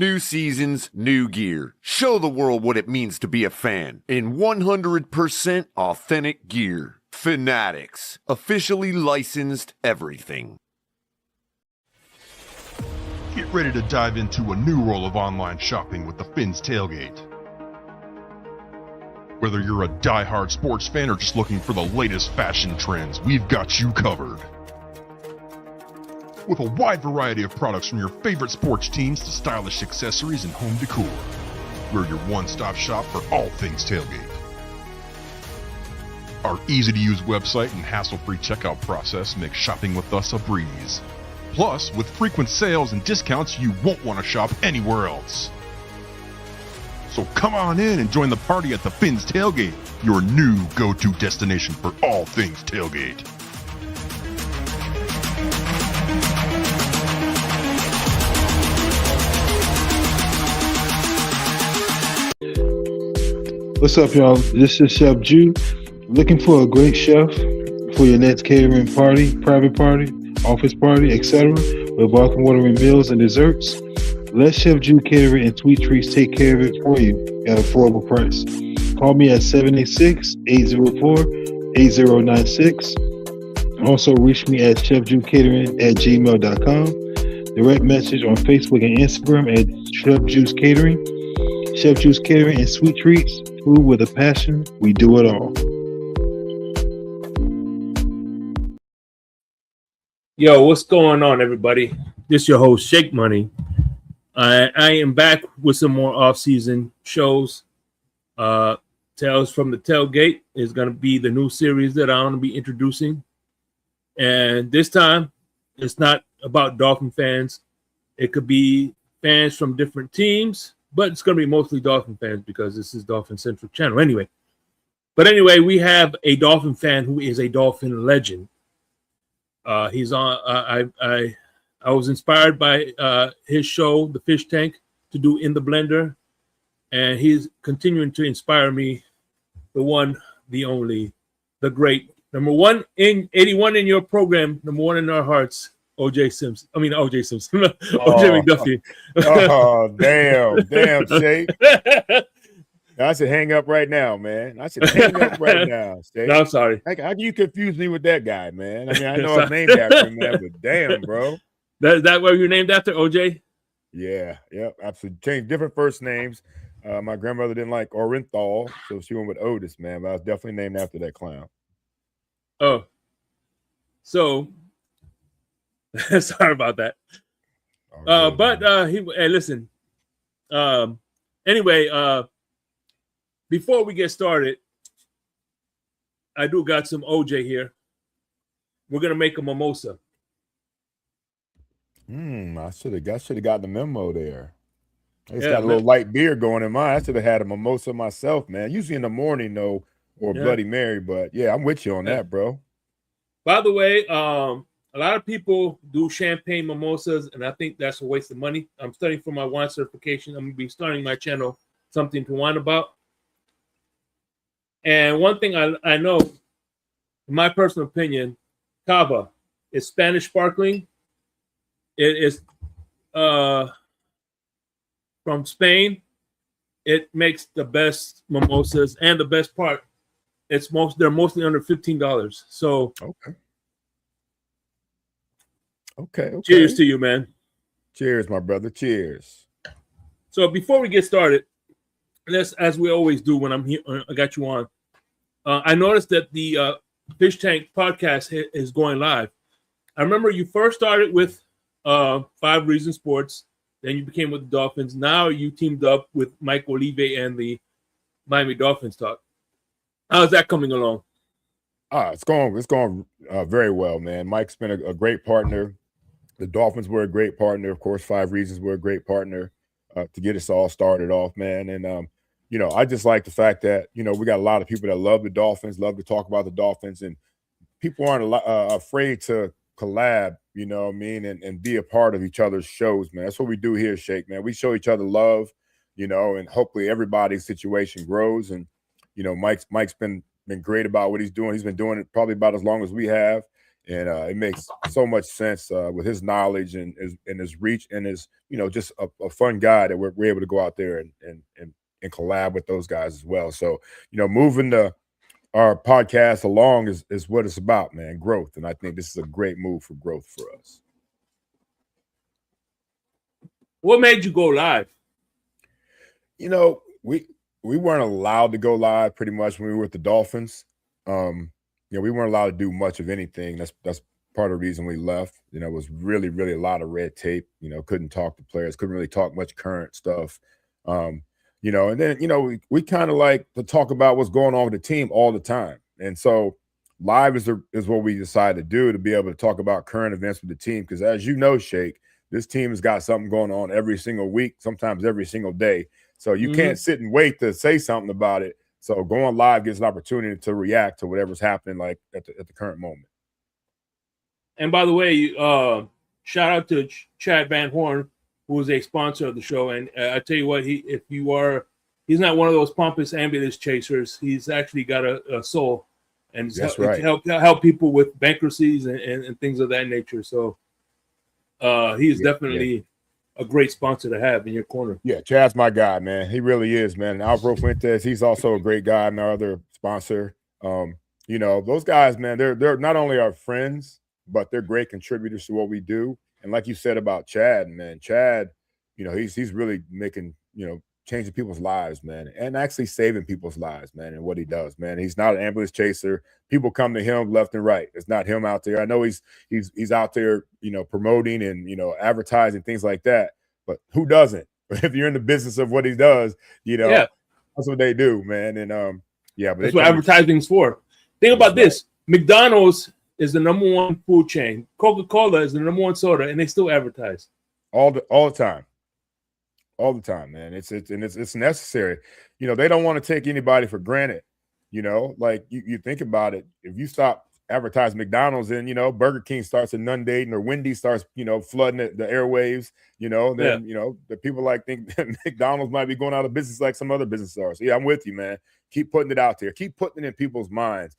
New seasons, new gear. Show the world what it means to be a fan in 100% authentic gear. Fanatics, officially licensed everything. Get ready to dive into a new world of online shopping with the Fins Tailgate. Whether you're a die-hard sports fan or just looking for the latest fashion trends, we've got you covered. With a wide variety of products from your favorite sports teams to stylish accessories and home decor, we're your one-stop shop for all things tailgate. Our easy-to-use website and hassle-free checkout process make shopping with us a breeze. Plus, with frequent sales and discounts, you won't want to shop anywhere else. So come on in and join the party at the Fins Tailgate, your new go-to destination for all things tailgate. What's up, y'all? This is Chef Jew. Looking for a great chef for your next catering party, private party, office party, etc. with welcome watering meals and desserts? Let Chef Jew Catering and Sweet Treats take care of it for you at an affordable price. Call me at 786-804-8096. Also reach me at chefjewcatering@gmail.com. Direct message on Facebook and Instagram at Chef Jew's Catering. Chef Jew's Catering and Sweet Treats. Food with a passion. We do it all. Yo, what's going on, everybody? This is your host, Shake Money. I am back with some more off-season shows. Tales from the Tailgate is going to be the new series that I'm going to be introducing. And this time, it's not about Dolphin fans. It could be fans from different teams, but it's going to be mostly Dolphin fans because this is Dolphin Central Channel anyway. But anyway, we have a Dolphin fan who is a Dolphin legend. He's on. I was inspired by his show, The Fish Tank, to do In the Blender, and he's continuing to inspire me. The one, the only, the great, number one in 81 in your program, number one in our hearts, OJ Simpson. OJ McDuffy. Oh, damn, Shay. I should hang up right now, man. No, I'm sorry. How can you confuse me with that guy, man? I mean, I know I'm named after him, man, but damn, bro. That where you're named after, OJ? Yeah, absolutely. Changed different first names. My grandmother didn't like Orenthal, so she went with Otis, man. But I was definitely named after that clown. Oh, so sorry about that. Hey, listen. Anyway, before we get started, I do got some OJ here. We're gonna make a mimosa. I should have gotten the memo there. I just got a little light beer going in mine. I should have had a mimosa myself, man. Usually in the morning, though, or a Bloody Mary. But yeah, I'm with you on that, bro. By the way, a lot of people do champagne mimosas, and I think that's a waste of money. I'm studying for my wine certification. I'm gonna be starting my channel, Something to Wine About. And one thing I know, in my personal opinion, Cava is Spanish sparkling. It is from Spain. It makes the best mimosas, and the best part, they're mostly under $15. So okay. Cheers to you, man. Cheers, my brother. Cheers. So before we get started, let's, as we always do when I'm here, I got you on. I noticed that the Fish Tank podcast is going live. I remember you first started with 5 Reasons Sports, then you became with the Dolphins. Now you teamed up with Mike Olive and the Miami Dolphins Talk. How's that coming along? It's going very well, man. Mike's been a great partner. The Dolphins were a great partner. Of course, 5 Reasons were a great partner to get us all started off, man. And I just like the fact that, we got a lot of people that love the Dolphins, love to talk about the Dolphins, and people aren't afraid to collab, you know what I mean, and be a part of each other's shows, man. That's what we do here, Shake, man. We show each other love, and hopefully everybody's situation grows. And, Mike's been great about what he's doing. He's been doing it probably about as long as we have. And it makes so much sense with his knowledge and his reach and his, just a fun guy that we're able to go out there and collab with those guys as well. So, moving our podcast along is what it's about, man, growth. And I think this is a great move for growth for us. What made you go live? We weren't allowed to go live pretty much when we were with the Dolphins. We weren't allowed to do much of anything. That's part of the reason we left. It was really, really a lot of red tape. Couldn't talk to players, couldn't really talk much current stuff. And then, we kind of like to talk about what's going on with the team all the time. And so live is what we decided to do, to be able to talk about current events with the team. Because as you know, Shake, this team has got something going on every single week, sometimes every single day. So you can't sit and wait to say something about it. So going live gives an opportunity to react to whatever's happening, like at the current moment. And by the way, shout out to Chad Van Horn, who is a sponsor of the show. And I tell you what, he's not one of those pompous ambulance chasers. He's actually got a soul, and that's right. help people with bankruptcies and things of that nature. So he is definitely a great sponsor to have in your corner. Yeah, Chad's my guy, man. He really is, man. Alvaro Fuentes, he's also a great guy and our other sponsor. Those guys, man, they're not only our friends, but they're great contributors to what we do. And like you said about Chad, man, he's really making, changing people's lives, man, and actually saving people's lives, man, and what he does, man. He's not an ambulance chaser. People come to him left and right. It's not him out there. I know he's out there, promoting and, advertising, things like that. But who doesn't? If you're in the business of what he does, that's what they do, man. And but that's what advertising's for. Think about this: McDonald's is the number one food chain. Coca-Cola is the number one soda, and they still advertise all the time. All the time, man. It's necessary. They don't want to take anybody for granted. Like you think about it. If you stop advertising McDonald's, then Burger King starts inundating, or Wendy's starts flooding the airwaves. The people think that McDonald's might be going out of business like some other businesses are. So I'm with you, man. Keep putting it out there. Keep putting it in people's minds.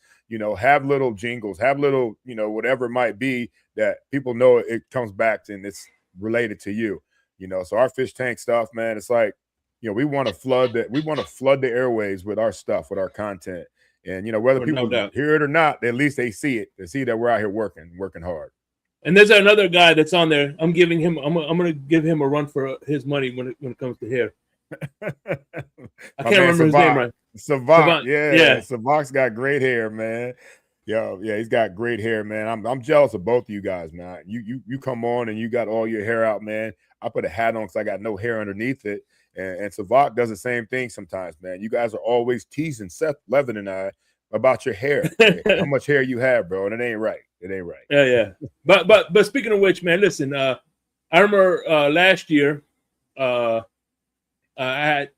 Have little jingles, have little whatever it might be that people know it comes back to, and it's related to you. So our fish tank stuff, man, it's like, we want to flood the airwaves with our stuff, with our content. And, whether people hear it or not, at least they see it. They see that we're out here working hard. And there's another guy that's on there. I'm going to give him a run for his money when it comes to hair. I can't remember his name right. Savant. Yeah. Savant's got great hair, man. Yeah, he's got great hair, man. I'm jealous of both of you guys, man. You come on and you got all your hair out, man. I put a hat on because I got no hair underneath it. And Savant does the same thing sometimes, man. You guys are always teasing Seth Levin and I about your hair. How much hair you have, bro, and it ain't right. It ain't right. Yeah. But speaking of which, man, listen, I remember last year I had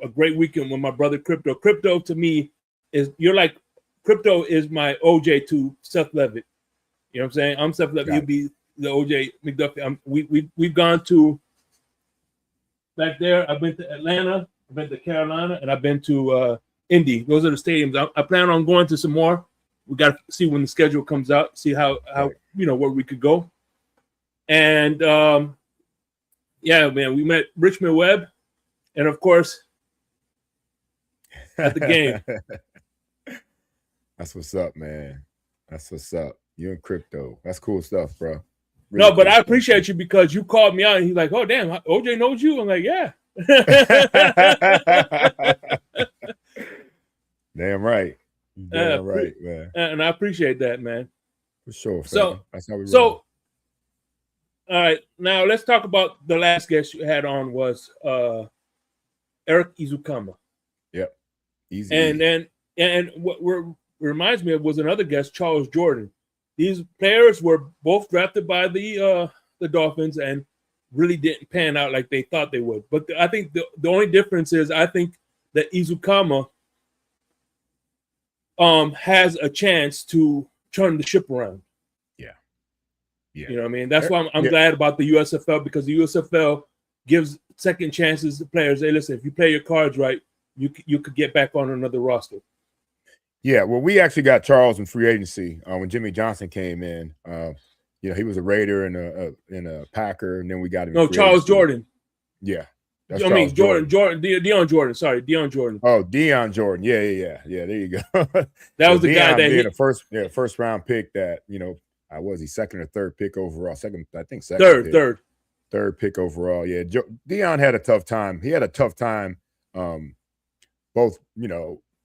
a great weekend with my brother Crypto. Crypto to me Crypto is my OJ to Seth Levitt. You know what I'm saying? I'm Seth Levitt. You'll be the OJ McDuffie. We've gone to back there. I've been to Atlanta. I've been to Carolina, and I've been to Indy. Those are the stadiums. I plan on going to some more. We got to see when the schedule comes out. See how where we could go. And man, we met Richmond Webb, and of course at the game. That's what's up, man. That's what's up. You and Crypto. That's cool stuff, bro. Really but I appreciate you because you called me out and he's like, oh, damn, OJ knows you? I'm like, yeah. Damn right. Damn right, man. And I appreciate that, man. For sure. So, that's how we all right. Now let's talk about the last guest you had on was Eric Izukama. Yep. Easy. And what reminds me of was another guest, Charles Jordan. These players were both drafted by the Dolphins and really didn't pan out like they thought they would. But I think the only difference is I think that Izukama has a chance to turn the ship around. Yeah. You know what I mean? That's why I'm glad about the USFL, because the USFL gives second chances to players. Hey, listen, if you play your cards right, you could get back on another roster. Yeah, well, we actually got Charles in free agency when Jimmy Johnson came in. He was a Raider and a Packer, and then we got him. No, in free Charles agency. Jordan. Yeah, that's I mean Charles Jordan, Deion Jordan. Sorry, Deion Jordan. Oh, Deion Jordan. Yeah. There you go. That was the guy that being a first round pick that I was he second or third pick overall. Second pick overall. Yeah, Deion had a tough time. He had a tough time, both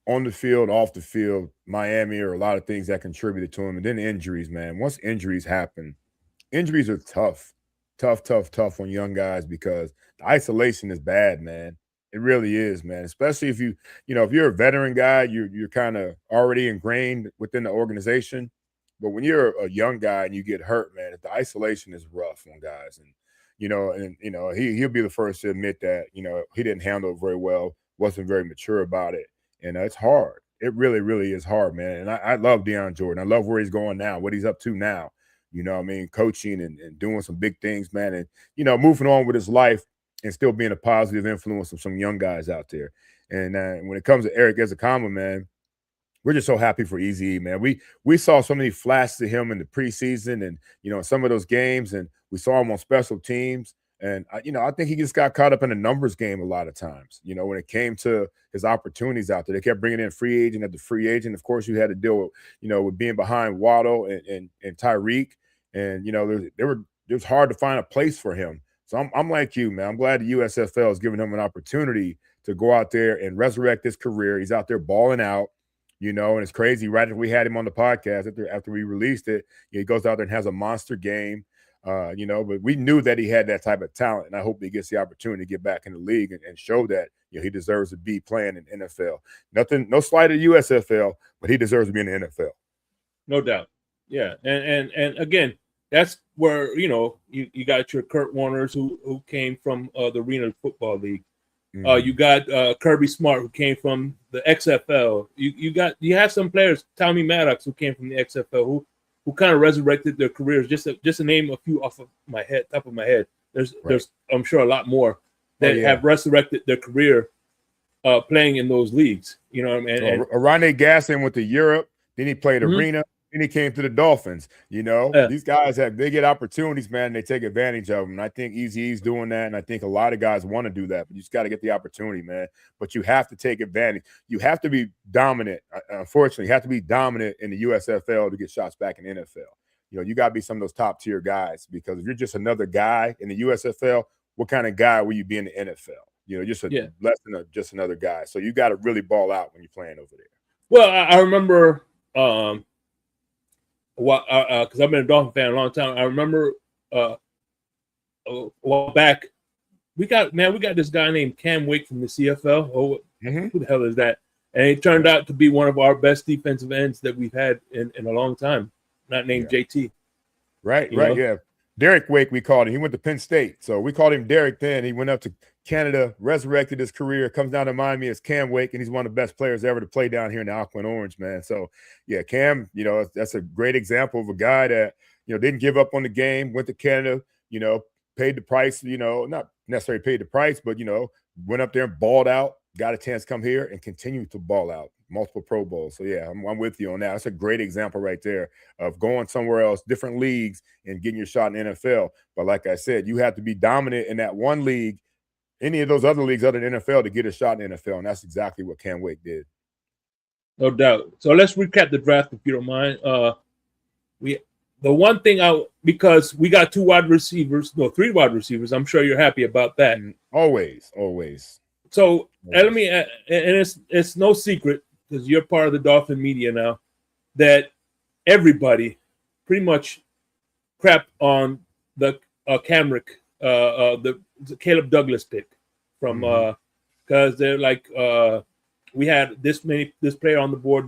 on the field, off the field. Miami are a lot of things that contributed to him, and then injuries. Man, once injuries happen, injuries are tough on young guys because the isolation is bad, man. It really is, man. Especially if if you're a veteran guy, you're kind of already ingrained within the organization. But when you're a young guy and you get hurt, man, the isolation is rough on guys. And he'll be the first to admit that he didn't handle it very well, wasn't very mature about it, and it's hard. It really, really is hard, man. And I love Deion Jordan. I love where he's going now, what he's up to now. Coaching and doing some big things, man, and moving on with his life and still being a positive influence of some young guys out there. And when it comes to Eric Ezekiel, man, we're just so happy for Eazy-E, man. We saw so many flashes of him in the preseason and in some of those games, and we saw him on special teams. And I think he just got caught up in a numbers game a lot of times. When it came to his opportunities out there, they kept bringing in free agent after free agent. Of course, you had to deal with with being behind Waddle and Tyreek. And it was hard to find a place for him. So I'm like you, man. I'm glad the USFL is giving him an opportunity to go out there and resurrect his career. He's out there balling out, and it's crazy. Right after we had him on the podcast, after we released it, he goes out there and has a monster game. But we knew that he had that type of talent, and I hope he gets the opportunity to get back in the league and show that he deserves to be playing in NFL. No slight at USFL, but he deserves to be in the NFL. No doubt. Yeah, and again, that's where you got your Kurt Warners who came from the Arena Football League. Mm-hmm. You got Kirby Smart who came from the XFL. You have some players, Tommy Maddox, who came from the XFL who kind of resurrected their careers. Just to name a few off of my head, top of my head. There's I'm sure a lot more that have resurrected their career playing in those leagues. Ronnie Gasson went to Europe, then he played Arena. Then he came to the Dolphins. These guys they get opportunities, man, and they take advantage of them. And I think Eazy-E's doing that, and I think a lot of guys want to do that, but you just got to get the opportunity, man. But you have to take advantage. You have to be dominant. Unfortunately, you have to be dominant in the USFL to get shots back in the NFL. You got to be some of those top tier guys, because if you're just another guy in the USFL, what kind of guy will you be in the NFL? Less than just another guy. So you got to really ball out when you're playing over there. Well, I remember. Because I've been a Dolphin fan a long time. I remember a while back, we got this guy named Cam Wake from the CFL. Who the hell is that? And it turned out to be one of our best defensive ends that we've had in a long time. Not named JT. Right. Yeah. Derek Wake, we called him. He went to Penn State, so we called him Derek then. He went up to Canada, resurrected his career, comes down to Miami as Cam Wake, and he's one of the best players ever to play down here in the Aqua and Orange, man. So, yeah, Cam, that's a great example of a guy that, didn't give up on the game, went to Canada, paid the price, not necessarily paid the price, but, went up there and balled out, got a chance to come here and continue to ball out. Multiple Pro Bowls. So, yeah, I'm with you on that. That's a great example right there of going somewhere else, different leagues, and getting your shot in the NFL. But like I said, you have to be dominant in that one league, any of those other leagues other than NFL, to get a shot in the NFL. And that's exactly what Cam Wake did. No doubt. So let's recap the draft, if you don't mind. Because we got 3 wide receivers. I'm sure you're happy about that. Always. So let me, and it's no secret, because you're part of the Dolphin media now, that everybody pretty much crapped on the Camrick, the Caleb Douglas pick from because they're like we had this player on the board,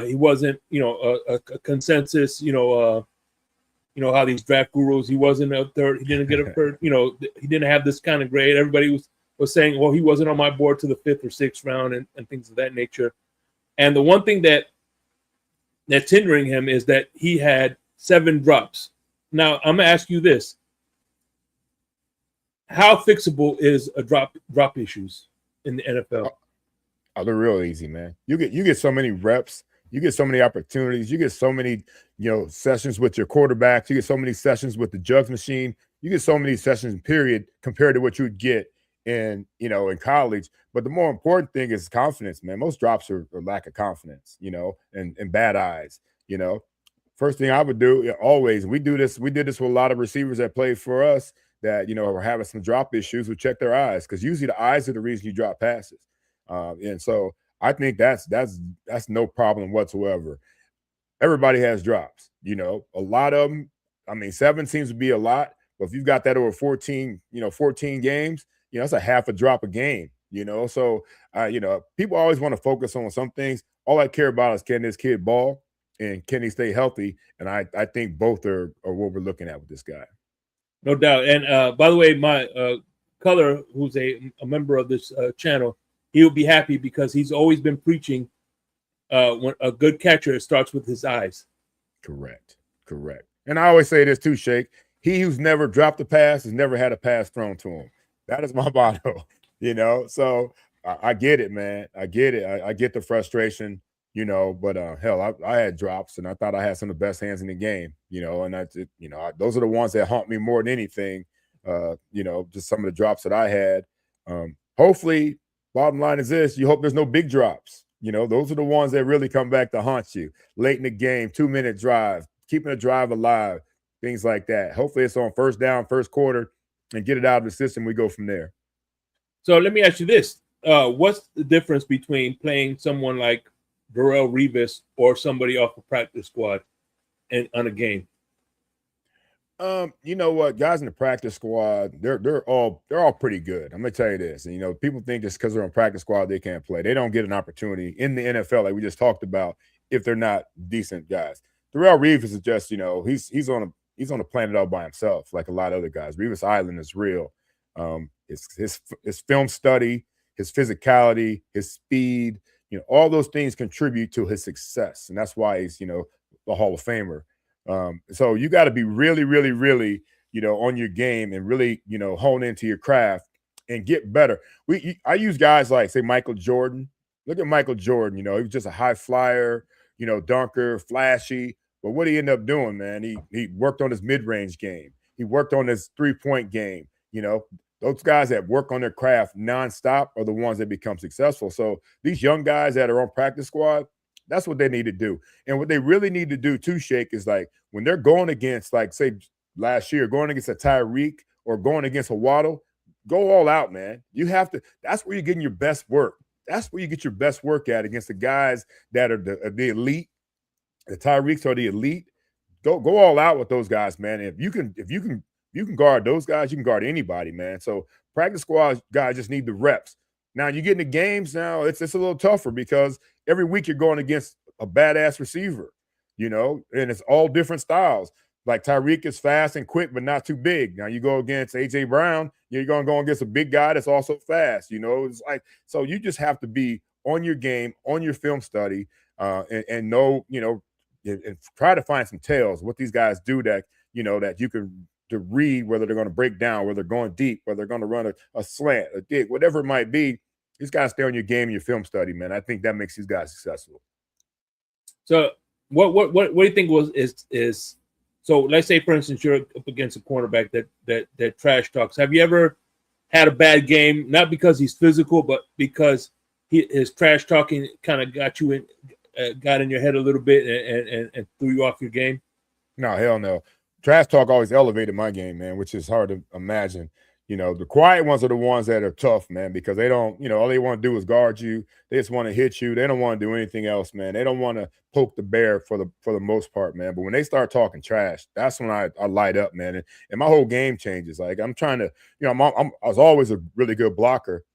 he wasn't a consensus, how these draft gurus, he wasn't a third, he didn't get a third, he didn't have this kind of grade. Everybody was saying, well, he wasn't on my board to the 5th or 6th round and things of that nature. And the one thing that's hindering him is that he had 7 drops. Now, I'm going to ask you this. How fixable is a drop issues in the NFL? Oh, they're real easy, man. You get so many reps, you get so many opportunities, you get so many, sessions with your quarterbacks, you get so many sessions with the jugs machine, you get so many sessions, period, compared to what you'd get in college. But the more important thing is confidence, man. Most drops are lack of confidence, and bad eyes, you know. First thing I would do always, we did this with a lot of receivers that played for us that, were having some drop issues, would check their eyes, because usually the eyes are the reason you drop passes. And so I think that's no problem whatsoever. Everybody has drops, a lot of them. I mean, 7 seems to be a lot, but if you've got that over 14, 14 games, that's a half a drop a game, So, people always want to focus on some things. All I care about is, can this kid ball and can he stay healthy? And I think both are what we're looking at with this guy. No doubt. And by the way, my Color, who's a member of this channel, he'll be happy because he's always been preaching when a good catcher starts with his eyes. Correct. And I always say this too, Shake. He who's never dropped a pass has never had a pass thrown to him. That is my motto, So I get it, man. I get it. I get the frustration, but hell, I had drops and I thought I had some of the best hands in the game, and those are the ones that haunt me more than anything. Just some of the drops that I had. Hopefully, bottom line is this: you hope there's no big drops. Those are the ones that really come back to haunt you late in the game, 2-minute drive, keeping a drive alive, things like that. Hopefully it's on first down, first quarter, and get it out of the system. We go from there. So let me ask you this. What's the difference between playing someone like Darrelle Revis or somebody off the practice squad on a game? You know what, guys in the practice squad, they're all pretty good. I'm gonna tell you this, and people think just because they're on practice squad they can't play. They don't get an opportunity in the NFL like we just talked about if they're not decent guys. Darrelle Revis is just, he's on a planet all by himself, like a lot of other guys. Revis Island is real. His film study, his physicality, his speed, all those things contribute to his success, and that's why he's the Hall of Famer. So you got to be really, really, really, on your game and really, hone into your craft and get better. I use guys like, say, Michael Jordan. Look at Michael Jordan. He was just a high flyer, dunker, flashy. But what he ended up doing, man, he worked on his mid-range game. He worked on his three-point game. Those guys that work on their craft nonstop are the ones that become successful. So these young guys that are on practice squad, that's what they need to do. And what they really need to do too, Shake, is like when they're going against, like, say, last year, going against a Tyreek or going against a Waddle, go all out, man. You have to. That's where you're getting your best work. That's where you get your best work at against the guys that are the elite. The Tyreeks are the elite. Go all out with those guys, man. And if you can guard those guys, you can guard anybody, man. So practice squad guys just need the reps. Now you get into games now, it's a little tougher because every week you're going against a badass receiver, and it's all different styles. Like Tyreek is fast and quick, but not too big. Now you go against AJ Brown, you're going to go against a big guy that's also fast. It's like, so you just have to be on your game, on your film study, and know, and try to find some tells what these guys do that you can to read, whether they're going to break down, whether they're going deep, whether they're going to run a slant, a dig, whatever it might be. These guys stay on your game and your film study, man. I think that makes these guys successful. So what do you think is so let's say, for instance, you're up against a cornerback that trash talks. Have you ever had a bad game, not because he's physical, but because his trash talking kind of got in your head a little bit and threw you off your game? No, hell no. Trash talk always elevated my game, man, which is hard to imagine. The quiet ones are the ones that are tough, man, because they don't, all they want to do is guard you. They just want to hit you. They don't want to do anything else, man. They don't want to poke the bear for the most part, man. But when they start talking trash, that's when I light up, man. And my whole game changes. Like, I'm trying to, I was always a really good blocker.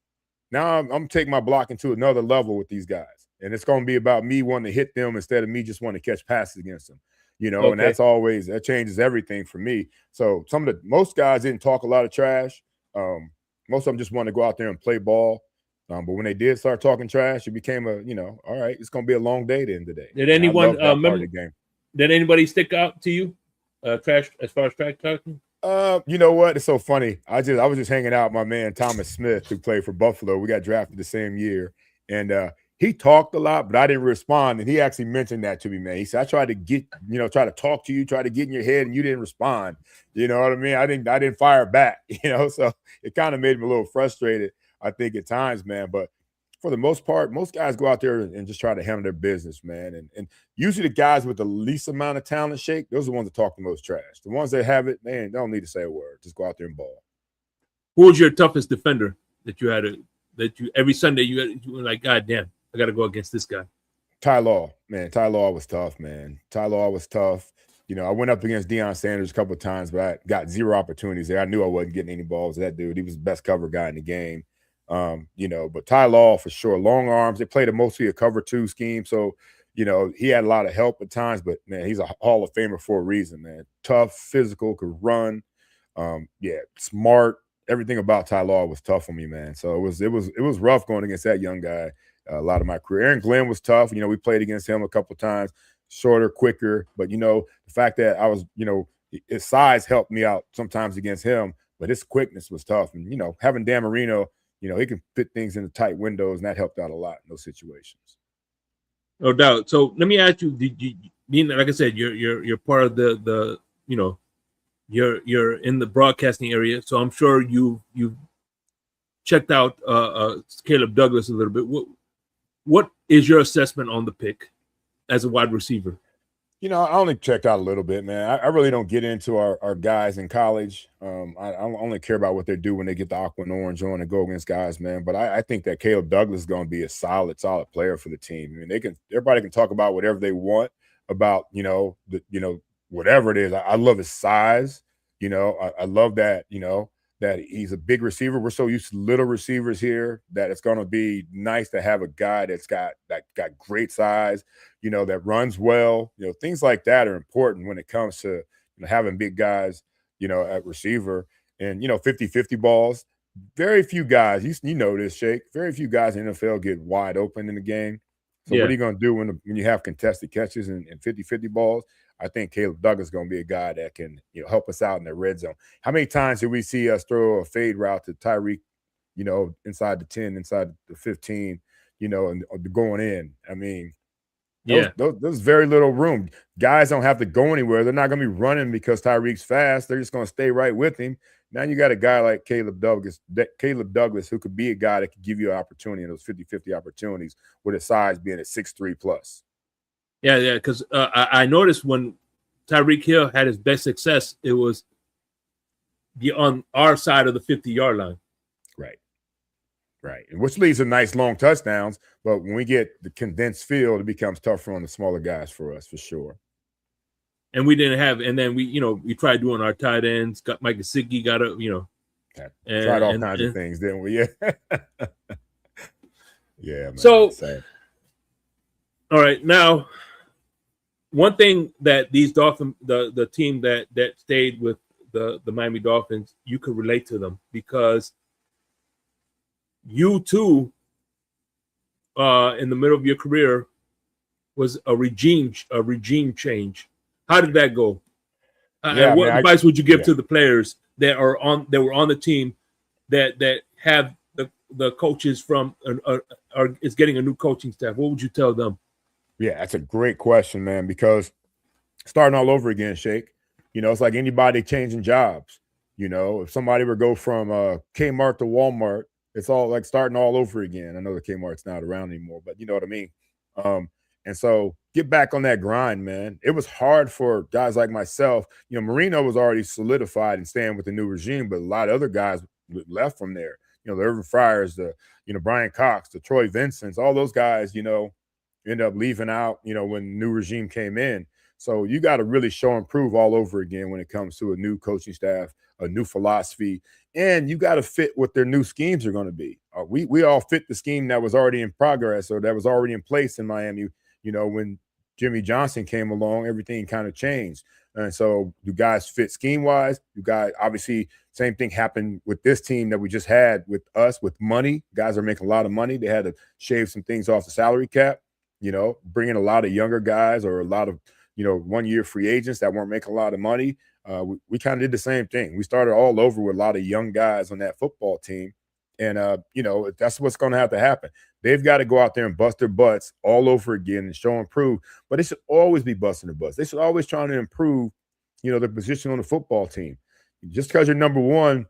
Now I'm taking my blocking to another level with these guys. And it's going to be about me wanting to hit them instead of me just wanting to catch passes against them. Okay. And that changes everything for me. So most guys didn't talk a lot of trash. Most of them just want to go out there and play ball. But when they did start talking trash, it became all right, it's going to be a long day at the end of the day. Did anyone did anybody stick out to you? Trash as far as trash talking? You know what? It's so funny. I was just hanging out with my man Thomas Smith, who played for Buffalo. We got drafted the same year. And he talked a lot, but I didn't respond. And he actually mentioned that to me, man. He said, I tried to try to talk to you, try to get in your head, and you didn't respond. You know what I mean? I didn't fire back, so it kind of made me a little frustrated, I think, at times, man. But for the most part, most guys go out there and just try to handle their business, man. And usually the guys with the least amount of talent, Shake, those are the ones that talk the most trash. The ones that have it, they don't need to say a word. Just go out there and ball. Who was your toughest defender that you had every Sunday you were like, God damn, I got to go against this guy? Ty Law, man. Ty Law was tough, man. Ty Law was tough. I went up against Deion Sanders a couple of times, but I got zero opportunities there. I knew I wasn't getting any balls. That dude, he was the best cover guy in the game. But Ty Law for sure. Long arms. They played mostly a cover 2 scheme. So, he had a lot of help at times, but man, he's a Hall of Famer for a reason, man. Tough, physical, could run. Smart. Everything about Ty Law was tough for me, man. So it was rough going against that young guy a lot of my career. Aaron Glenn was tough. We played against him a couple of times, shorter, quicker. But, the fact that I was, his size helped me out sometimes against him, but his quickness was tough. And, having Dan Marino, he can fit things into tight windows, and that helped out a lot in those situations. No doubt. So let me ask you, like I said, you're part of the you're in the broadcasting area, so I'm sure you checked out Caleb Douglas a little bit. What is your assessment on the pick as a wide receiver? I only checked out a little bit, man. I really don't get into our guys in college. I only care about what they do when they get the aqua and orange on and go against guys, man. But I think that Caleb Douglas is going to be a solid player for the team. I mean, everybody can talk about whatever they want about, whatever it is. I love his size. I love that, that he's a big receiver. We're so used to little receivers here that it's going to be nice to have a guy that's got great size, that runs well. Things like that are important when it comes to having big guys, at receiver. And, 50-50 balls. Very few guys, you know this, Shake, very few guys in the NFL get wide open in the game. So what are you going to do when you have contested catches and 50-50 balls? I think Caleb Douglas is going to be a guy that can, help us out in the red zone. How many times did we see us throw a fade route to Tyreek, inside the 10, inside the 15, and going in? I mean, there's very little room. Guys don't have to go anywhere. They're not going to be running because Tyreek's fast. They're just going to stay right with him. Now you got a guy like Caleb Douglas, who could be a guy that could give you an opportunity in those 50-50 opportunities with his size being at 6'3 plus. Yeah, because I noticed when Tyreek Hill had his best success, it was on our side of the 50-yard line. Right. And which leads to nice long touchdowns, but when we get the condensed field, it becomes tougher on the smaller guys for us, for sure. And we didn't have, and then we tried doing our tight ends. Got Mike Gesicki, tried all kinds of things, didn't we? Yeah. Yeah, man. So, all right, now, one thing that these Dolphins, the team that stayed with the Miami Dolphins, you could relate to them because you too, in the middle of your career, was a regime change. How did that go? What advice would you give to the players that were on the team that have the coaches from is getting a new coaching staff? What would you tell them? Yeah, that's a great question, man, because starting all over again, Shake, it's like anybody changing jobs. If somebody would go from Kmart to Walmart, it's all like starting all over again. I know the Kmart's not around anymore, but you know what I mean? And so get back on that grind, man. It was hard for guys like myself. Marino was already solidified and staying with the new regime, but a lot of other guys left from there. The Irvin Fryers, the Brian Cox, the Troy Vincents, all those guys, end up leaving out, when the new regime came in. So you got to really show and prove all over again when it comes to a new coaching staff, a new philosophy, and you got to fit what their new schemes are going to be. We all fit the scheme that was already in progress or that was already in place in Miami. When Jimmy Johnson came along, everything kind of changed. And so do guys fit scheme-wise? You guys, obviously, same thing happened with this team that we just had with us with money. Guys are making a lot of money. They had to shave some things off the salary cap, bring in a lot of younger guys or a lot of, one-year free agents that weren't making a lot of money. We kind of did the same thing. We started all over with a lot of young guys on that football team. And that's what's going to have to happen. They've got to go out there and bust their butts all over again and show and prove. But they should always be busting their butts. They should always trying to improve, their position on the football team. Just because you're number one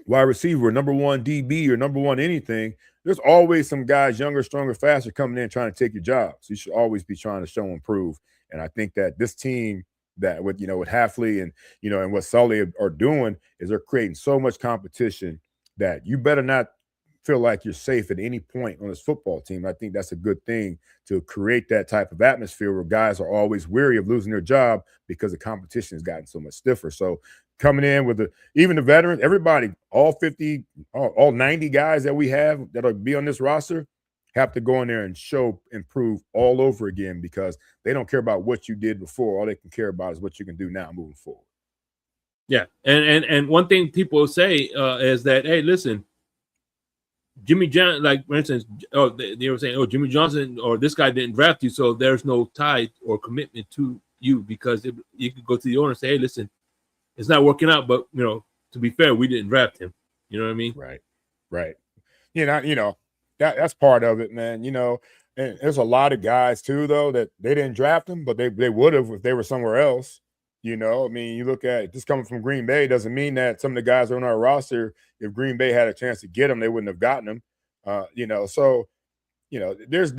wide receiver, or number one DB, or number one anything, there's always some guys younger, stronger, faster coming in trying to take your job. So you should always be trying to show and prove. And I think that this team that with Hafley and what Sully are doing is they're creating so much competition that you better not feel like you're safe at any point on this football team. I think that's a good thing to create that type of atmosphere where guys are always weary of losing their job because the competition has gotten so much stiffer. So coming in with even the veterans, everybody, all 50, all 90 guys that we have that'll be on this roster have to go in there and show and prove all over again, because they don't care about what you did before. All they can care about is what you can do now moving forward. Yeah, and one thing people say is that, hey, listen, Jimmy Johnson, like for instance, they were saying, Jimmy Johnson or this guy didn't draft you, so there's no tie or commitment to you, because you could go to the owner and say, hey, listen, it's not working out, but to be fair, we didn't draft him. You know what I mean? Right. That's part of it, man. And there's a lot of guys too, though, that they didn't draft him, but they would have if they were somewhere else. You look at this coming from Green Bay doesn't mean that some of the guys on our roster, if Green Bay had a chance to get them, they wouldn't have gotten them. So there's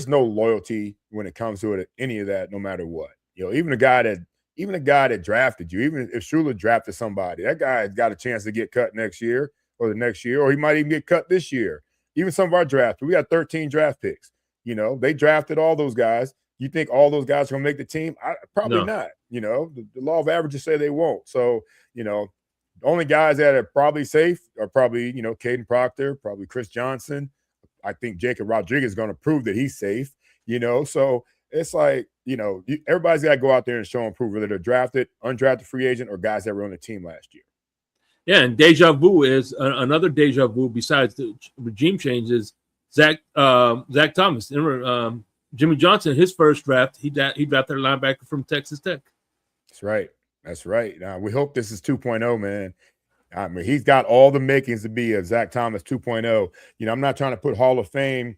no loyalty when it comes to it, any of that, no matter what. Even a guy that drafted you, even if Shula drafted somebody, that guy's got a chance to get cut next year or the next year, or he might even get cut this year. Even some of our draft, we got 13 draft picks. They drafted all those guys. You think all those guys are going to make the team? Probably not. The law of averages say they won't. So, the only guys that are probably safe are probably, Caden Proctor, probably Chris Johnson. I think Jacob Rodriguez is going to prove that he's safe, So it's like, everybody's got to go out there and show and prove whether they're drafted, undrafted free agent, or guys that were on the team last year. Yeah, and deja vu is another deja vu besides the regime changes. Zach Thomas. Remember, Jimmy Johnson, his first draft, he drafted a linebacker from Texas Tech. That's right. Now, we hope this is 2.0, man. I mean, he's got all the makings to be a Zach Thomas 2.0. I'm not trying to put Hall of Fame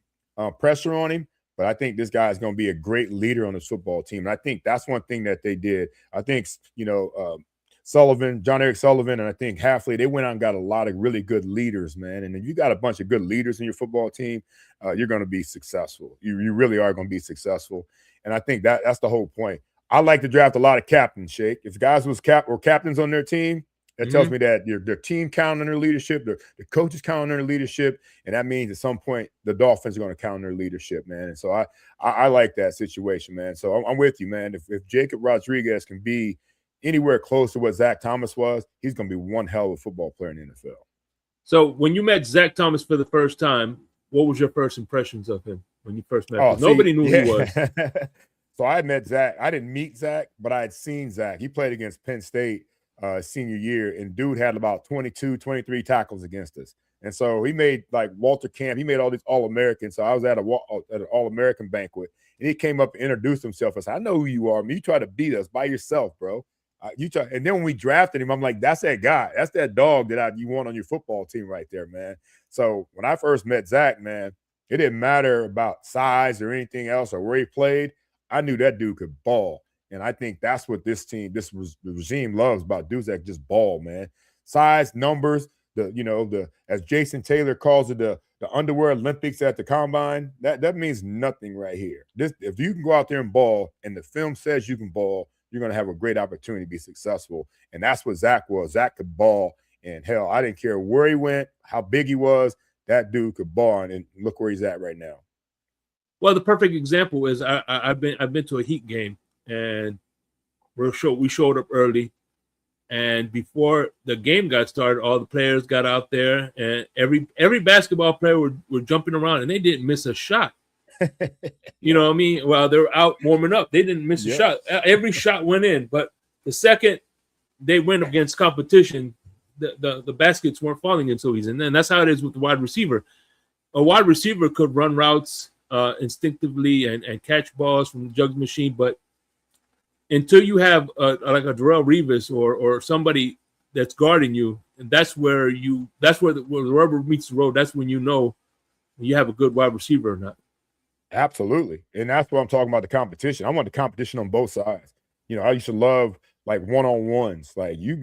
pressure on him, but I think this guy is going to be a great leader on the football team. And I think that's one thing that they did. I think, John Eric Sullivan, and I think Hafley, they went out and got a lot of really good leaders, man. And if you got a bunch of good leaders in your football team, you're going to be successful. You really are going to be successful. And I think that's the whole point. I like to draft a lot of captains, Shake. If guys were captains on their team, that tells me that their team count on their leadership, the coaches count on their leadership, and that means at some point the Dolphins are going to count on their leadership, man. And so I like that situation, man. So I'm with you, man. If Jacob Rodriguez can be anywhere close to what Zach Thomas was, he's going to be one hell of a football player in the NFL. So when you met Zach Thomas for the first time, what was your first impressions of him when you first met him? Nobody knew who he was. So I met Zach. I didn't meet Zach, but I had seen Zach. He played against Penn State senior year, and dude had about 22, 23 tackles against us. And so he made, like, Walter Camp. He made all these All-Americans. So I was at an All-American banquet, and he came up and introduced himself. I said, I know who you are. I mean, you try to beat us by yourself, bro. And then when we drafted him, I'm like, that's that guy. That's that dog that you want on your football team right there, man. So when I first met Zach, man, it didn't matter about size or anything else or where he played. I knew that dude could ball. And I think that's what the regime loves about dudes that just ball, man. Size, numbers, as Jason Taylor calls it, the underwear Olympics at the combine. That means nothing right here. If you can go out there and ball, and the film says you can ball, you're going to have a great opportunity to be successful. And that's what Zach was. Zach could ball. And hell, I didn't care where he went, how big he was. That dude could ball, and look where he's at right now. Well, the perfect example is I've been to a Heat game, and we showed up early, and before the game got started, all the players got out there, and every basketball player were jumping around, and they didn't miss a shot. You know what I mean? While they were out warming up, they didn't miss a shot. Every shot went in, but the second they went against competition, the baskets weren't falling in so easy. And then that's how it is with the wide receiver. A wide receiver could run routes instinctively and catch balls from the jugs machine, but until you have like a Darrelle Revis or somebody that's guarding you, And that's where the rubber meets the road. That's when you know you have a good wide receiver or not. Absolutely. And that's what I'm talking about, the competition. I want the competition on both sides. I used to love like one-on-ones. Like you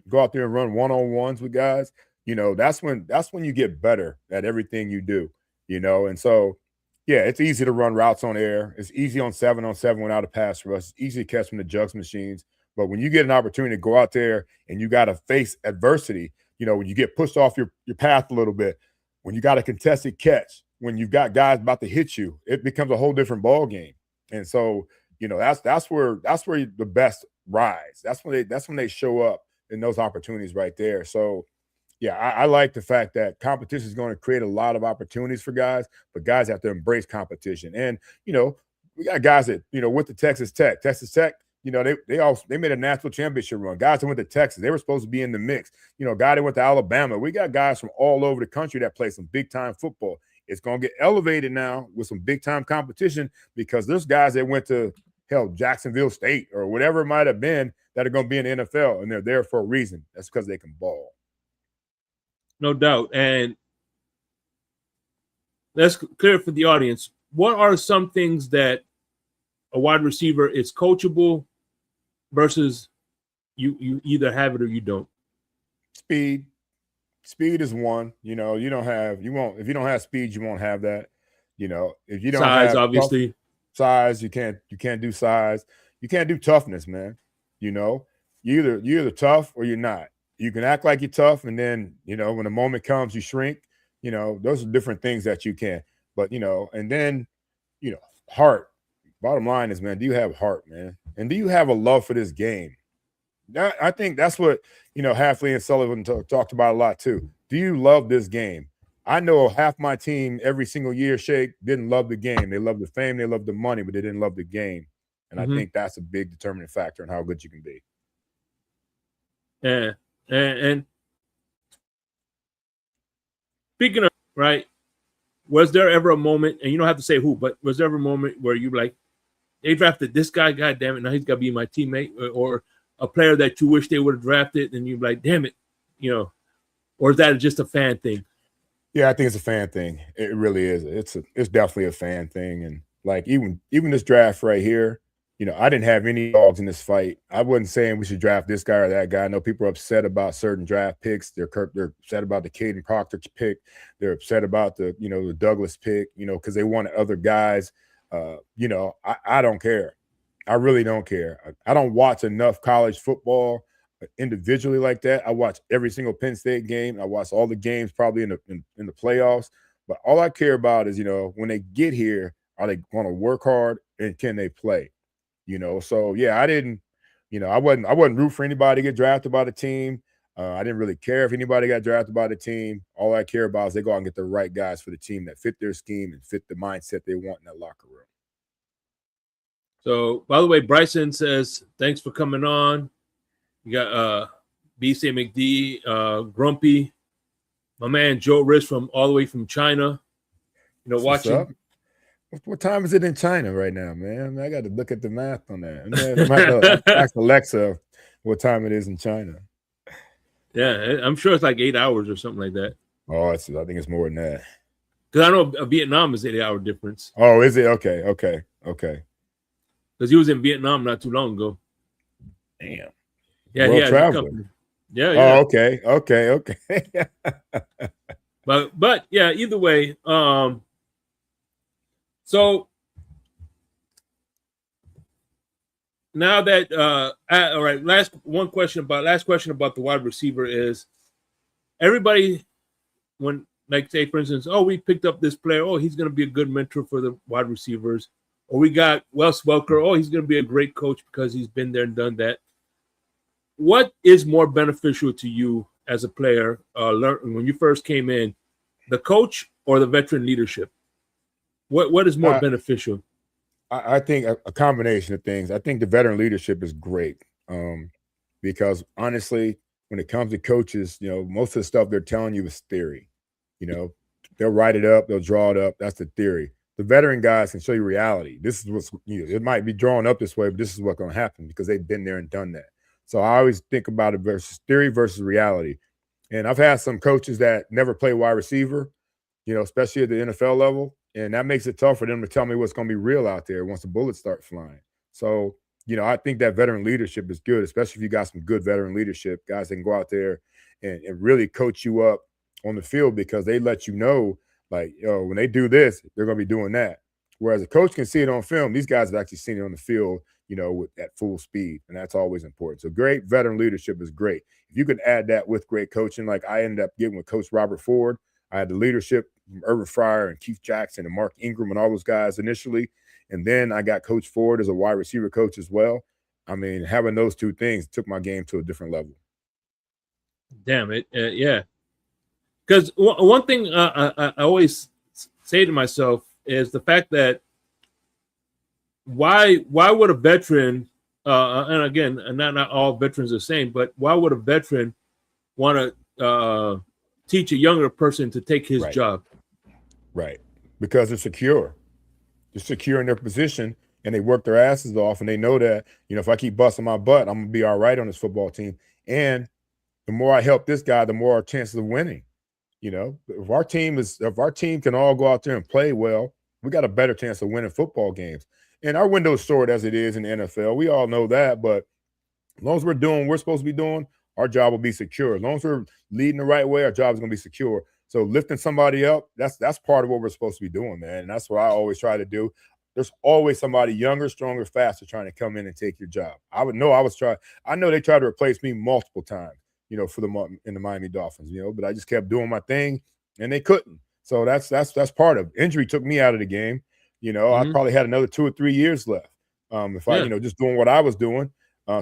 go out there and run one-on-ones with guys, that's when you get better at everything you do, And so, yeah, it's easy to run routes on air. It's easy on 7-on-7 without a pass rush. It's easy to catch from the jugs machines. But when you get an opportunity to go out there and you got to face adversity, when you get pushed off your path a little bit, when you got a contested catch, when you've got guys about to hit you, it becomes a whole different ball game. And so, that's where the best rise. That's when they show up in those opportunities right there. So, yeah, I like the fact that competition is going to create a lot of opportunities for guys, but guys have to embrace competition. And we got guys that went to Texas Tech. They made a national championship run. Guys that went to Texas, they were supposed to be in the mix. Guy that went to Alabama. We got guys from all over the country that play some big time football. It's going to get elevated now with some big time competition because there's guys that went to Jacksonville State or whatever it might have been that are going to be in the NFL, and they're there for a reason. That's because they can ball. No doubt. And let's clear for the audience. What are some things that a wide receiver is coachable versus you either have it or you don't? Speed is one. If you don't have speed, you won't have that. If you don't size, have obviously size, you can't do size. You can't do toughness, man. You're either tough or you're not. You can act like you're tough, and then when the moment comes, you shrink. Those are different things that you can. But and then heart. Bottom line is, man, do you have heart, man? And do you have a love for this game? I think that's what Halfley and Sullivan talked about a lot too. Do you love this game? I know half my team every single year, Shake, didn't love the game. They loved the fame, they loved the money, but they didn't love the game. And I think that's a big determining factor in how good you can be. Yeah. And speaking of, right, was there ever a moment, and you don't have to say who, but was there ever a moment where you like, they drafted this guy, God damn it, now he's got to be my teammate, or a player that you wish they would have drafted, and you're like, damn it, or is that just a fan thing? Yeah, I think it's a fan thing. It really is. It's definitely a fan thing. And like even this draft right here, I didn't have any dogs in this fight. I wasn't saying we should draft this guy or that guy. I know people are upset about certain draft picks. They're upset about the Caden Proctor pick. They're upset about the the Douglas pick, because they wanted other guys. I don't care. I really don't care. I don't watch enough college football individually like that. I watch every single Penn State game. I watch all the games probably in the playoffs. But all I care about is, when they get here, are they going to work hard and can they play? So yeah, I didn't, I wasn't root for anybody to get drafted by the team. I didn't really care if anybody got drafted by the team. All I care about is they go out and get the right guys for the team that fit their scheme and fit the mindset they want in that locker room. So, by the way, Bryson says, thanks for coming on. You got BC McD, Grumpy, my man Joe Rich all the way from China. Watching. What time is it in China right now, man? I got to look at the math on that. I might ask Alexa what time it is in China. Yeah, I'm sure it's like 8 hours or something like that. Oh, I think it's more than that. Because I know Vietnam is 8 hour difference. Oh, is it? Okay. Because he was in Vietnam not too long ago. Damn. Yeah, World traveler. Yeah. Oh, okay. But yeah, either way. So now that all right, last question about the wide receiver is everybody when like say for instance, we picked up this player, he's going to be a good mentor for the wide receivers, or we got Wes Welker, he's going to be a great coach because he's been there and done that. What is more beneficial to you as a player when you first came in, the coach or the veteran leadership? What is more beneficial? I think a combination of things. I think the veteran leadership is great because honestly, when it comes to coaches, most of the stuff they're telling you is theory. They'll write it up, they'll draw it up. That's the theory. The veteran guys can show you reality. This is what's it might be drawn up this way, but this is what's going to happen because they've been there and done that. So I always think about it versus theory versus reality. And I've had some coaches that never play wide receiver, especially at the NFL level. And that makes it tough for them to tell me what's going to be real out there once the bullets start flying. So, I think that veteran leadership is good, especially if you got some good veteran leadership, guys that can go out there and really coach you up on the field, because they let you know, like, when they do this, they're going to be doing that. Whereas a coach can see it on film, these guys have actually seen it on the field, at full speed, and that's always important. So great veteran leadership is great. If you could add that with great coaching, like I ended up getting with Coach Robert Ford, I had the leadership from Irvin Fryer and Keith Jackson and Mark Ingram and all those guys initially, and then I got Coach Ford as a wide receiver coach as well. I mean, having those two things took my game to a different level. Damn it, yeah. Because one thing I always say to myself is the fact that why would a veteran, and again, not all veterans are the same, but why would a veteran want to teach a younger person to take his job? Right. Because they're secure. They're secure in their position, and they work their asses off, and they know that, if I keep busting my butt, I'm going to be all right on this football team. And the more I help this guy, the more our chances of winning. If our team can all go out there and play well, we got a better chance of winning football games. And our window is short as it is in the NFL. We all know that, but as long as we're doing what we're supposed to be doing, our job will be secure. As long as we're leading the right way, our job is going to be secure. So lifting somebody up, that's part of what we're supposed to be doing, man. And that's what I always try to do. There's always somebody younger, stronger, faster trying to come in and take your job. I know they tried to replace me multiple times, in the Miami Dolphins, but I just kept doing my thing and they couldn't. So that's part of it. Injury took me out of the game. I probably had another 2 or 3 years left. If I, just doing what I was doing.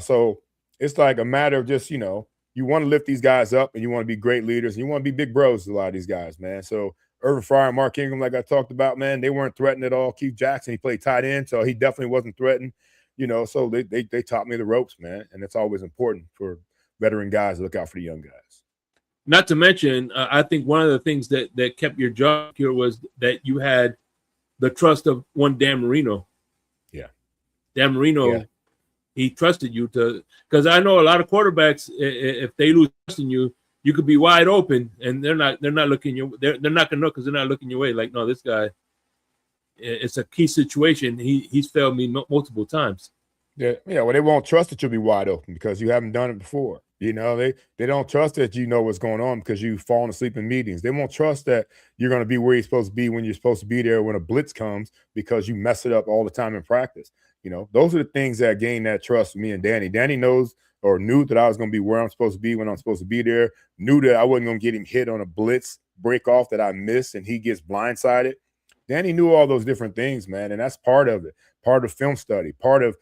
So it's like a matter of just, you want to lift these guys up and you want to be great leaders and you want to be big bros to a lot of these guys, man. So Irvin Fryer and Mark Ingram, like I talked about, man, they weren't threatened at all. Keith Jackson, he played tight end, so he definitely wasn't threatened. So they taught me the ropes, man. And it's always important for veteran guys to look out for the young guys. Not to mention, I think one of the things that kept your job here was that you had the trust of one Dan Marino. Yeah. Dan Marino, he trusted you because I know a lot of quarterbacks, if they lose trust in you, you could be wide open and they're not looking they're not gonna know because they're not looking your way. Like, no, this guy, it's a key situation. He's failed me multiple times. Yeah, well, they won't trust that you'll be wide open because you haven't done it before. They don't trust that you know what's going on because you've fallen asleep in meetings. They won't trust that you're going to be where you're supposed to be when you're supposed to be there when a blitz comes because you mess it up all the time in practice. Those are the things that gain that trust with me and Danny. Danny knows or knew that I was going to be where I'm supposed to be when I'm supposed to be there, knew that I wasn't going to get him hit on a blitz break off that I missed and he gets blindsided. Danny knew all those different things, man, and that's part of it. Part of film study, part of,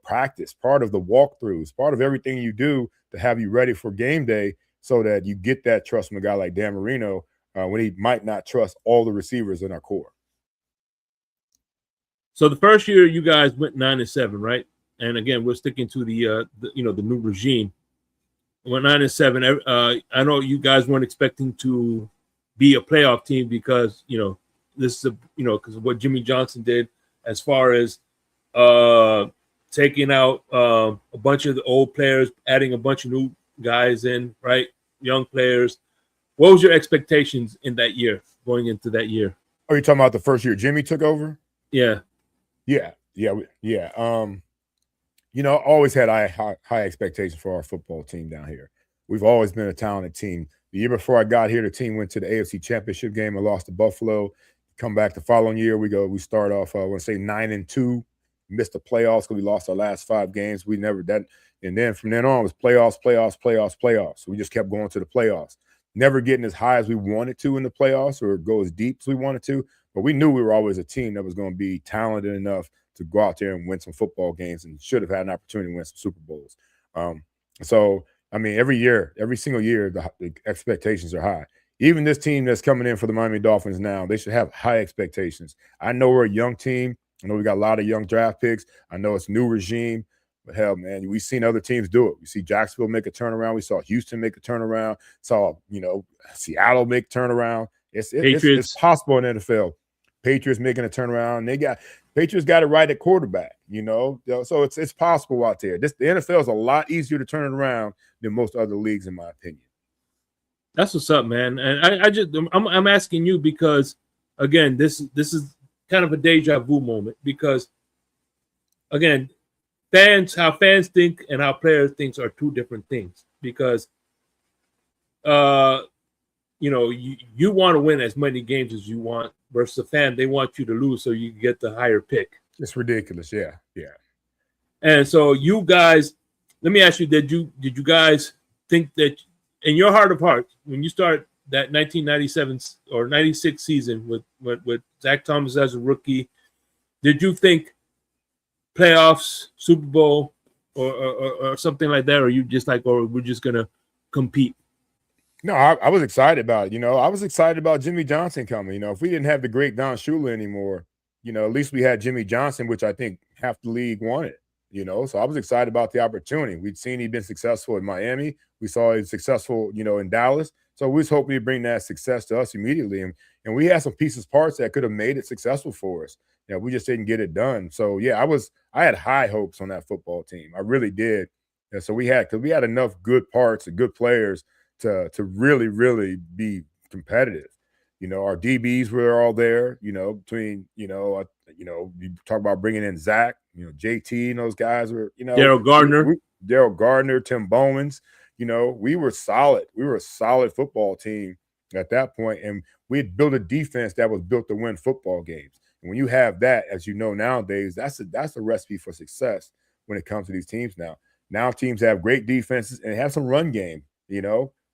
practice, part of the walkthroughs, part of everything you do to have you ready for game day so that you get that trust from a guy like Dan Marino when he might not trust all the receivers in our core. So the first year you guys went 9-7, right? And again, we're sticking to the new regime. We went 9-7. I know you guys weren't expecting to be a playoff team because, this is because of what Jimmy Johnson did as far as taking out a bunch of the old players, adding a bunch of new guys in, right? Young players. What was your expectations in that year, going into that year? Are you talking about the first year Jimmy took over? Yeah. Always had high expectations for our football team down here. We've always been a talented team. The year before I got here, the team went to the AFC Championship game and lost to Buffalo. Come back the following year, we start off, I want to say 9-2, missed the playoffs because we lost our last 5 games. And then from then on it was playoffs. So we just kept going to the playoffs, never getting as high as we wanted to in the playoffs or go as deep as we wanted to. But we knew we were always a team that was going to be talented enough to go out there and win some football games and should have had an opportunity to win some Super Bowls. Every single year, the expectations are high. Even this team that's coming in for the Miami Dolphins now, they should have high expectations. I know we're a young team. I know we got a lot of young draft picks. I know it's a new regime. But hell, man, we've seen other teams do it. We see Jacksonville make a turnaround. We saw Houston make a turnaround. Saw, Seattle make a turnaround. It's possible in the NFL. Patriots making a turnaround. Patriots got it right at quarterback, So it's possible out there. The NFL is a lot easier to turn it around than most other leagues, in my opinion. That's what's up, man. And I'm asking you because, again, this is kind of a deja vu moment because, again, how fans think and how players think are two different things. Because, you want to win as many games as you want versus a fan, they want you to lose so you get the higher pick. It's ridiculous. Yeah. And so you guys, let me ask you, did you guys think that in your heart of hearts, when you start that 1997 or 96 season with Zach Thomas as a rookie, did you think playoffs, Super Bowl, or something like that? Or you just like, or we're just going to compete? No, I was excited about it. I was excited about Jimmy Johnson coming. If we didn't have the great Don Shula anymore, at least we had Jimmy Johnson, which I think half the league wanted. So I was excited about the opportunity. We'd seen he'd been successful in Miami. We saw he was successful, in Dallas. So we was hoping he'd bring that success to us immediately. And we had some parts that could have made it successful for us. We just didn't get it done. So yeah, I had high hopes on that football team. I really did. And so we had enough good parts and good players to really, really be competitive. Our DBs were all there, between, you talk about bringing in Zach, JT and those guys were, Daryl Gardner, Tim Bowens, we were solid. We were a solid football team at that point, and we had built a defense that was built to win football games. And when you have that, as you know nowadays, that's a recipe for success when it comes to these teams now. Now teams have great defenses and have some run game,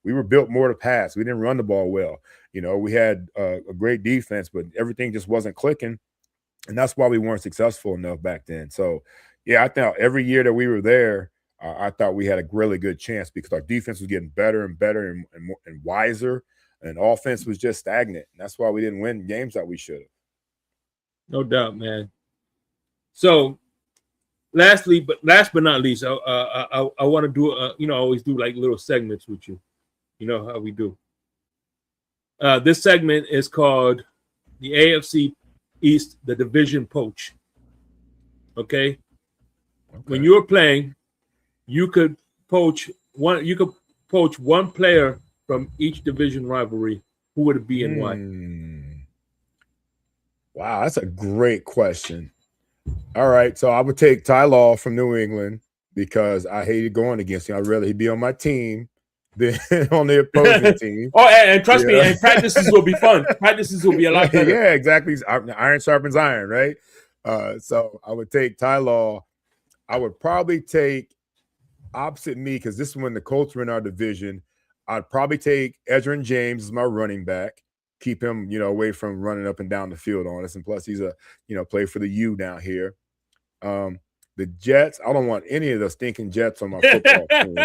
We were built more to pass. We didn't run the ball well. We had a great defense, but everything just wasn't clicking. And that's why we weren't successful enough back then. So, yeah, I thought every year that we were there, I thought we had a really good chance because our defense was getting better and better and wiser, and offense was just stagnant. And that's why we didn't win games that we should have. No doubt, man. So, last but not least, I want to do, I always do like little segments with you. You know how we do. This segment is called the AFC East, the Division Poach. Okay? When you were playing, you could poach one player from each division rivalry. Who would it be and why? Wow, that's a great question. All right, so I would take Ty Law from New England because I hated going against him. I'd rather he'd be on my team than on the opposing team. Oh, and trust me, and practices will be fun. Practices will be a lot better. Yeah, exactly. Iron sharpens iron, right? So I would take Ty Law. I would probably take opposite me because this is when the Colts were in our division. I'd probably take Edgerrin James as my running back. Keep him, away from running up and down the field on us. And plus, he's play for the U down here. The Jets, I don't want any of the stinking Jets on my football team.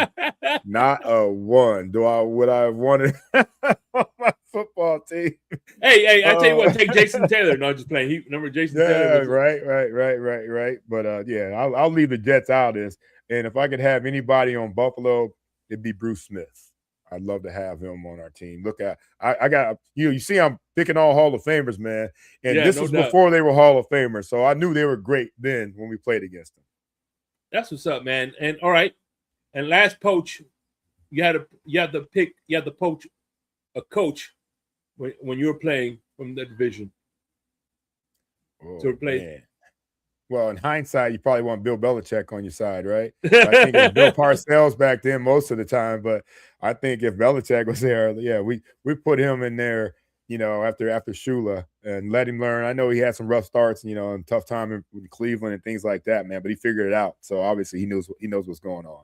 Not a one. Would I have wanted on my football team? Hey, I tell you what, take Jason Taylor. No, just playing. Remember Jason Taylor? Right. But yeah, I'll leave the Jets out. And if I could have anybody on Buffalo, it'd be Bruce Smith. I'd love to have him on our team. Look at I got you see I'm picking all Hall of Famers, man. And this was before they were Hall of Famers. So I knew they were great then when we played against them. That's what's up, man. And all right. And last poach, you had to poach a coach when you were playing from the division. To play. Man. Well, in hindsight, you probably want Bill Belichick on your side, right? I think it was Bill Parcells back then most of the time, but I think if Belichick was there, yeah, we put him in there, after Shula and let him learn. I know he had some rough starts, and tough time in Cleveland and things like that, man, but he figured it out. So obviously he knows what's going on.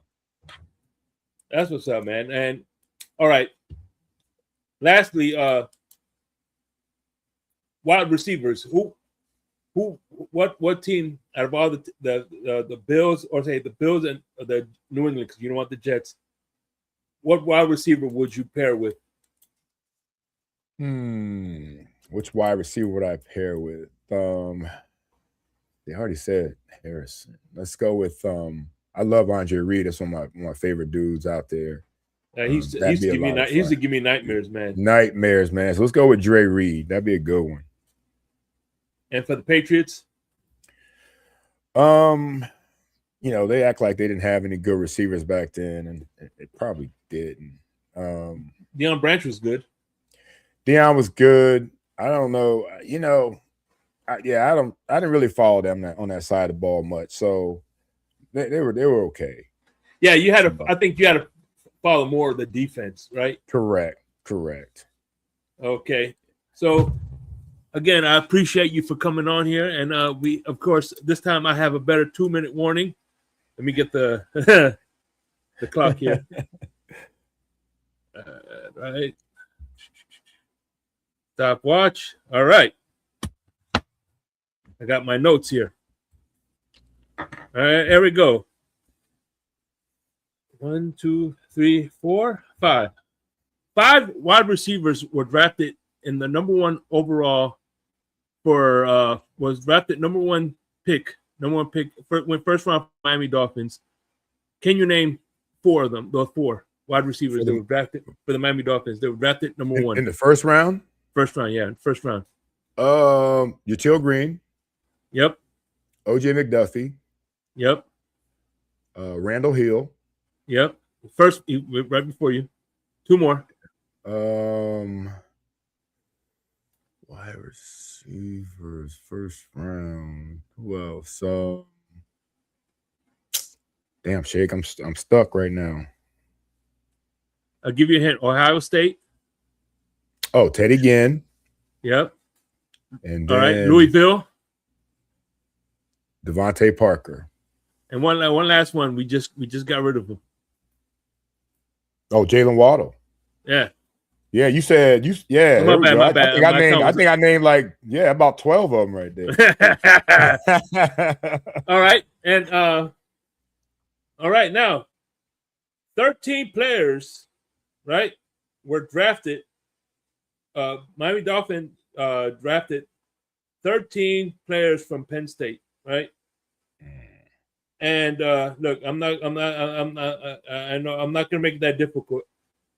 That's what's up, man. And all right. Lastly, wide receivers. What team out of all the Bills, or say the Bills and the New England, because you don't want the Jets, what wide receiver would you pair with? Which wide receiver would I pair with? They already said Harrison. Let's go with I love Andre Reed. That's one of my favorite dudes out there. He used to give me nightmares, man. Nightmares, man. So let's go with Dre Reed. That'd be a good one. And for the Patriots? They act like they didn't have any good receivers back then, and it probably didn't. Deion Branch was good. Deion was good. I don't know. I didn't really follow them on that side of the ball much. So they were okay. Yeah, I think you had to follow more of the defense, right? Correct. Okay. So again, I appreciate you for coming on here. And we, of course, this time I have a better 2-minute warning. Let me get the the clock here. Right. Stopwatch. All right. I got my notes here. All right, here we go. 1, 2, 3, 4, 5. 5 wide receivers were drafted in the number 1 overall was drafted number one pick when first round Miami Dolphins. Can you name 4 of them? Those 4 wide receivers that were drafted for the Miami Dolphins. They were drafted number 1 in the first round. First round. Util Green. Yep. OJ McDuffy. Yep. Randall Hill. Yep. First, right before you. 2 more. Wide receivers, first round. Who else? So, damn, Shake, I'm stuck right now. I'll give you a hint. Ohio State. Oh, Teddy Ginn. Yep. And then all right, Louisville. Devontae Parker. And one last one. We just got rid of him. Oh, Jalen Waddle. Yeah. Yeah, you said you. Yeah, my bad. I think I named like about 12 of them right there. All right, and all right now, 13 players, right, were drafted. Miami Dolphins drafted 13 players from Penn State, right? And look, I know I'm not gonna make it that difficult.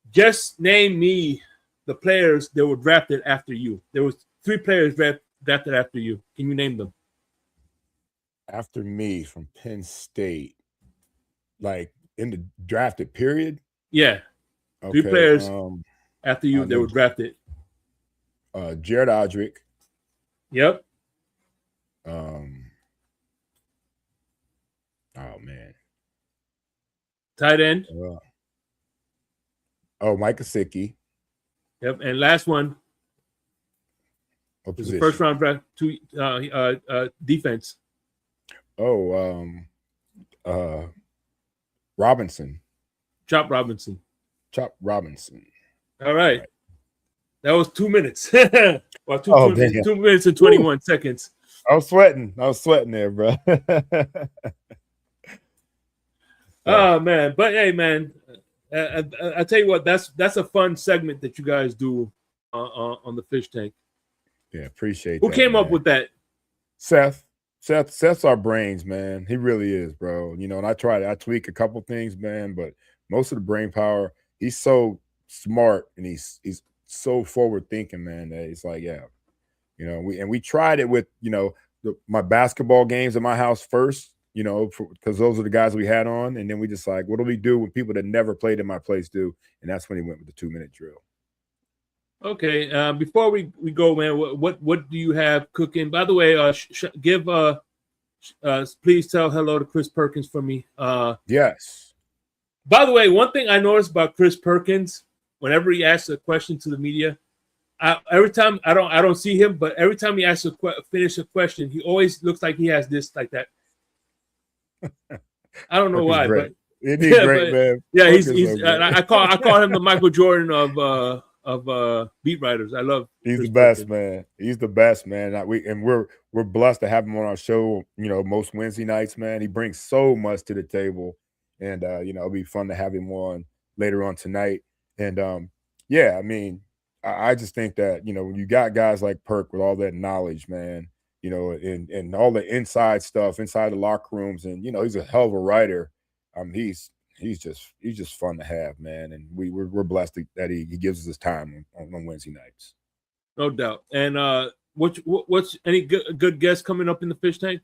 Just name me the players that were drafted after you. There was 3 players drafted after you. Can you name them? After me from Penn State, like in the drafted period? Yeah. Okay. 3 players after you that were drafted. Jared Odrick. Yep. Oh man. Tight end. Mike Gesicki. Yep, and last one was the first round draft defense. Robinson. Chop Robinson. All right. That was 2 minutes. Well, 2 minutes and 21 seconds. I was sweating there, bro. Oh man, but hey, man. I tell you what, that's a fun segment that you guys do on the Fish Tank. Yeah, appreciate Who came up with that? Seth's our brains, man. He really is, bro. And I tweak a couple things, man, but most of the brain power, he's so smart and he's so forward thinking, man, that it's like, yeah. We tried it with, my basketball games at my house first. Because those are the guys we had on, and then we just like, what do we do when people that never played in my place do? And that's when he went with the 2-minute drill. Okay, before we go, man, what do you have cooking? By the way, please tell hello to Chris Perkins for me. Yes. By the way, one thing I noticed about Chris Perkins, whenever he asks a question to the media, every time I don't see him, but every time he asks finish a question, he always looks like he has this like that. I don't know why, great. But he's great, man. Yeah, he's I call him the Michael Jordan of beat writers. I love. He's the best, man. He's the best, man. We're blessed to have him on our show. Most Wednesday nights, man. He brings so much to the table, and it'll be fun to have him on later on tonight. And I just think that when you got guys like Perk with all that knowledge, man. And all the inside stuff inside the locker rooms, and he's a hell of a writer. He's just fun to have, man, and we're blessed that he gives us his time on Wednesday nights. No doubt. And what's any good guests coming up in the Fish Tank?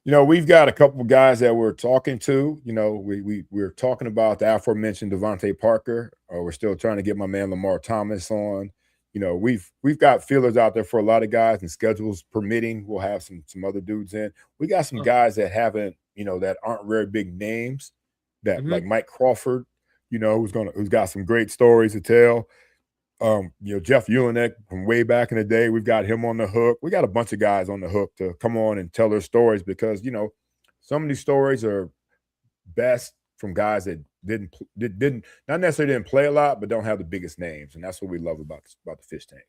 You know, we've got a couple of guys that we're talking to. You know, we're talking about the aforementioned Devontae Parker. We're still trying to get my man Lamar Thomas on. You know, we've got feelers out there for a lot of guys, and schedules permitting, we'll have some other dudes in. We got some guys that haven't, you know, that aren't very big names, that like Mike Crawford, you know, who's got some great stories to tell. You know, Jeff Ulinek from way back in the day, we've got him on the hook. We got a bunch of guys on the hook to come on and tell their stories, because, you know, some of these stories are best from guys that didn't not necessarily didn't play a lot, but don't have the biggest names, and that's what we love about the Fish Tank.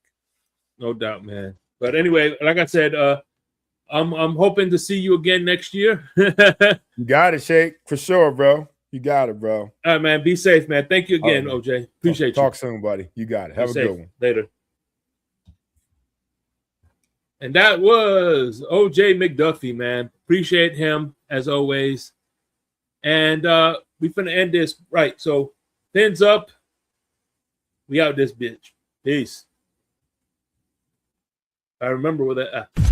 No doubt, man. But anyway, like I said, I'm hoping to see you again next year. You got it, Shake, for sure, bro. You got it, bro. All right, man. Be safe, man. Thank you again, right, OJ. Appreciate you. Talk soon, buddy. You got it. Have a good one. Later. And that was OJ McDuffy, man. Appreciate him as always. And we finna end this right. So, fins up. We out this bitch. Peace. I remember where that.